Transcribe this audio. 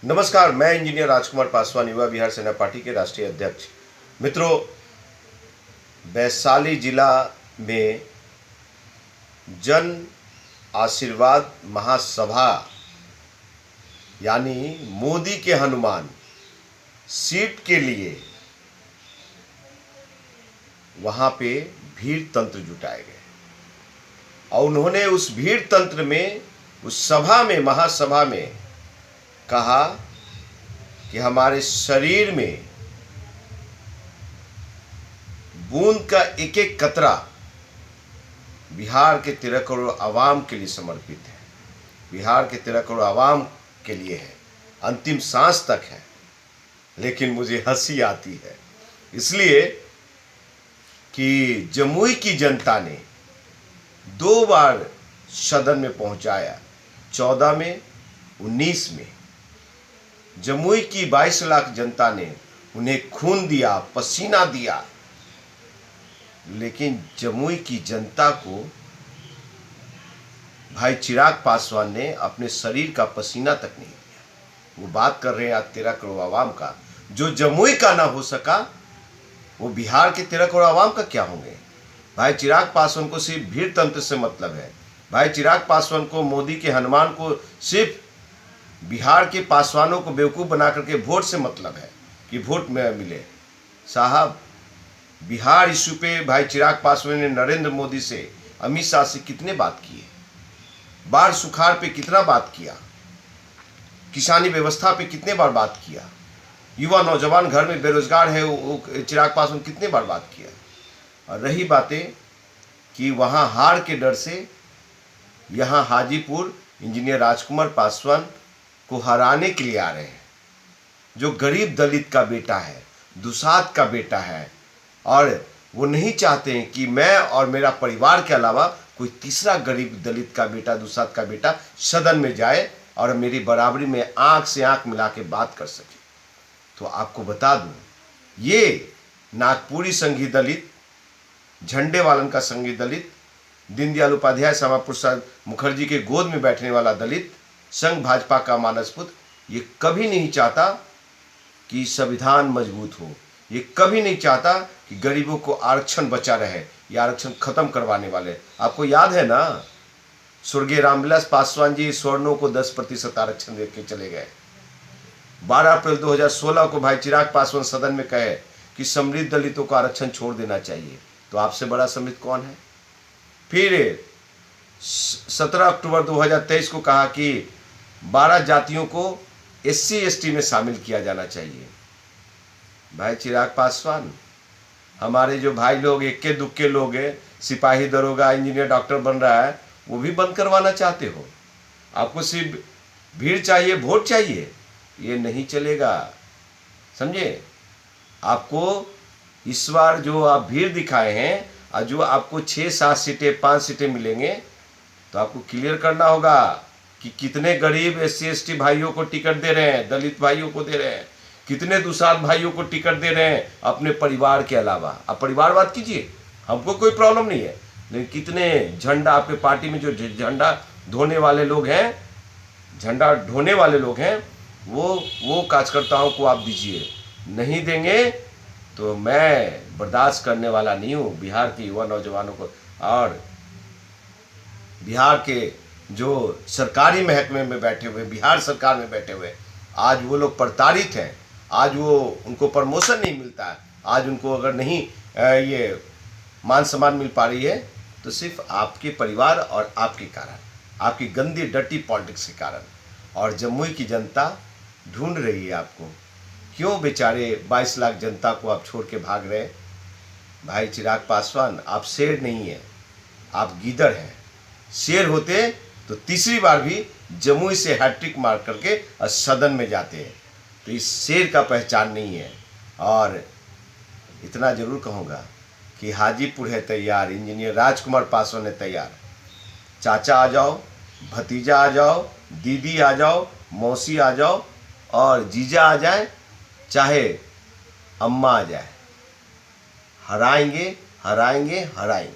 नमस्कार, मैं इंजीनियर राजकुमार पासवान, युवा बिहार सेना पार्टी के राष्ट्रीय अध्यक्ष। मित्रों, वैशाली जिला में जन आशीर्वाद महासभा यानी मोदी के हनुमान सीट के लिए वहां पे भीड़ तंत्र जुटाए गए और उन्होंने उस भीड़ तंत्र में, उस सभा में, महासभा में कहा कि हमारे शरीर में बूंद का एक एक कतरा बिहार के 13 करोड़ आवाम के लिए समर्पित है, बिहार के 13 करोड़ आवाम के लिए है, अंतिम सांस तक है। लेकिन मुझे हंसी आती है इसलिए कि जमुई की जनता ने 2 बार सदन में पहुंचाया, 14 में, 19 में। जमुई की 22 लाख जनता ने उन्हें खून दिया, पसीना दिया, लेकिन जमुई की जनता को भाई चिराग पासवान ने अपने शरीर का पसीना तक नहीं दिया। वो बात कर रहे हैं आज 13 करोड़ आवाम का। जो जमुई का ना हो सका वो बिहार के 13 करोड़ आवाम का क्या होंगे। भाई चिराग पासवान को सिर्फ भीड़ तंत्र से मतलब है। भाई चिराग पासवान को, मोदी के हनुमान को सिर्फ बिहार के पासवानों को बेवकूफ़ बना करके वोट से मतलब है कि वोट में मिले। साहब, बिहार इश्यू पे भाई चिराग पासवान ने नरेंद्र मोदी से, अमित शाह से कितने बात किए, बाढ़ सुखाड़ पे कितना बात किया, किसानी व्यवस्था पे कितने बार बात किया, युवा नौजवान घर में बेरोजगार है वो चिराग पासवान कितने बार बात किया। और रही बातें कि वहाँ हार के डर से यहाँ हाजीपुर इंजीनियर राजकुमार पासवान को हराने के लिए आ रहे हैं, जो गरीब दलित का बेटा है, दुसाध का बेटा है, और वो नहीं चाहते हैं कि मैं और मेरा परिवार के अलावा कोई तीसरा गरीब दलित का बेटा, दुसाध का बेटा सदन में जाए और मेरी बराबरी में आंख से आंख मिला के बात कर सके। तो आपको बता दूं, ये नागपुरी संघी दलित, झंडे वालन का संघी दलित, दीनदयाल उपाध्याय श्यामा प्रसाद मुखर्जी के गोद में बैठने वाला दलित, संघ भाजपा का मानसपुत्र, ये कभी नहीं चाहता कि संविधान मजबूत हो। ये कभी नहीं चाहता कि गरीबों को आरक्षण बचा रहे। ये आरक्षण खत्म करवाने वाले। आपको याद है ना, स्वर्गीय रामविलास पासवान जी स्वर्णों को 10% आरक्षण दे के चले गए। 12 अप्रैल 2016 को भाई चिराग पासवान सदन में कहे कि समृद्ध दलितों को आरक्षण छोड़ देना चाहिए। तो आपसे बड़ा समृद्ध कौन है। फिर 17 अक्टूबर 2023 को कहा कि 12 जातियों को SC ST में शामिल किया जाना चाहिए। भाई चिराग पासवान, हमारे जो भाई लोग, इक्के दुक्के लोग हैं, सिपाही, दरोगा, इंजीनियर, डॉक्टर बन रहा है, वो भी बंद करवाना चाहते हो। आपको सिर्फ भीड़ चाहिए, वोट चाहिए, ये नहीं चलेगा, समझे। आपको इस बार जो आप भीड़ दिखाए हैं और जो आपको 6-7 सीटें, 5 सीटें मिलेंगे, तो आपको क्लियर करना होगा कि कितने गरीब SC ST भाइयों को टिकट दे रहे हैं, दलित भाइयों को दे रहे हैं, कितने दुसाध भाइयों को टिकट दे रहे हैं अपने परिवार के अलावा। आप परिवारवाद कीजिए, हमको कोई प्रॉब्लम नहीं है, लेकिन कितने झंडा आपके पार्टी में जो झंडा ढोने वाले लोग हैं, झंडा ढोने वाले लोग हैं, वो कार्यकर्ताओं को आप दीजिए। नहीं देंगे तो मैं बर्दाश्त करने वाला नहीं हूँ। बिहार के युवा नौजवानों को और बिहार के जो सरकारी महकमे में बैठे हुए, बिहार सरकार में बैठे हुए, आज वो लोग प्रताड़ित हैं। आज वो, उनको प्रमोशन नहीं मिलता है, आज उनको अगर नहीं ये मान सम्मान मिल पा रही है तो सिर्फ आपके परिवार और आपके कारण, आपकी गंदी डर्टी पॉलिटिक्स के कारण। और जमुई की जनता ढूंढ रही है आपको। क्यों बेचारे 22 लाख जनता को आप छोड़ के भाग रहे हैं। भाई चिराग पासवान, आप शेर नहीं है, आप गीदड़ हैं। शेर होते तो तीसरी बार भी जमुई से हैट्रिक मार करके सदन में जाते हैं। तो इस शेर का पहचान नहीं है। और इतना जरूर कहूँगा कि हाजीपुर है तैयार, इंजीनियर राजकुमार पासवान है तैयार। चाचा आ जाओ, भतीजा आ जाओ, दीदी आ जाओ, मौसी आ जाओ और जीजा आ जाए, चाहे अम्मा आ जाए, हराएंगे, हराएंगे, हराएंगे।